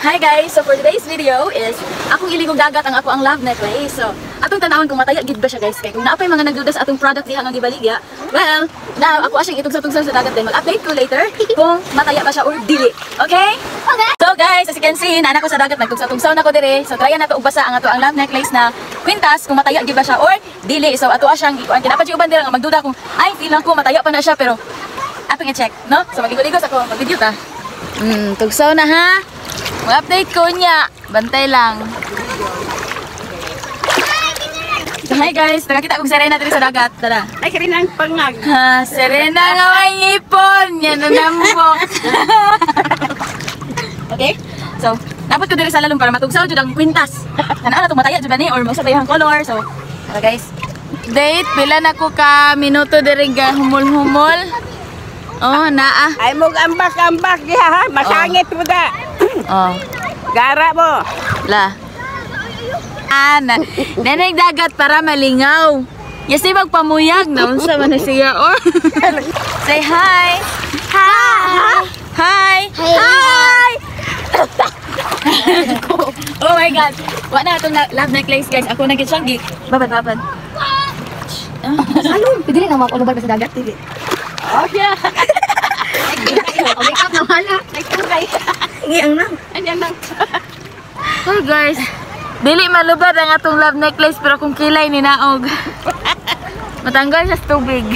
Hi guys! So for today's video is akong iligong dagat ang ako ang love necklace. So atong tanawon kung mataya gid ba siya guys. Kaya kung naapay mga nagduda sa atong product diha nga gibaligya, well, now ako asyang itugsa-tugsa sa dagat din. Mag-update ko later kung mataya ba siya or dili. Okay? Okay! So guys, as you can see, naanak ko sa dagat, nagtugsa-tugsaw na ko dire. So tryan nato og basa ang ato ang love necklace na kwintas kung mataya gid ba siya or dili. So ato asyang ikuan kinapat yung uban dire nga magduda kung ay feel lang ko mataya pa na siya pero atong i-check, no? So mag-igos ako, mag-video ta. Tugsaw na ha. Mag-update ko niya. Bantay lang. So, hi guys, nakakita kong Serena dito sa dagat. Tara. Ay, Serena ang pangag. Ha, Serena nga may ngipon. Yan ang nambok. Okay? So, dapat ko dito sa lalong para matugsaw dyan ang kwintas. Tanaan na itong mataya dyan ni or magsabay ang color. So, tara guys. Date, pila na ko ka minuto diri ga humul-humul. Oh, naa. Ay, mong ambak-ambak diha ha. Masangit mo da. Oh. Gara mo. La. Nanay dagat para malingaw. Yes, di magpamuyag na. Unsa man siya or. Say hi. Hi. Hi. Hi. Oh my god. Wa na itong love necklace guys. Ako nagkitsanggi. Babad. Salon, pwede rin ang mga kulubal pa sa dagat. Pwede. Okay. Make up na wala. Nagturay. Ngiyang na. Anyan lang. Hi guys. Dili malubad ang atong love necklace pero kung kilay ni naog. Matanggal siya sa tubig.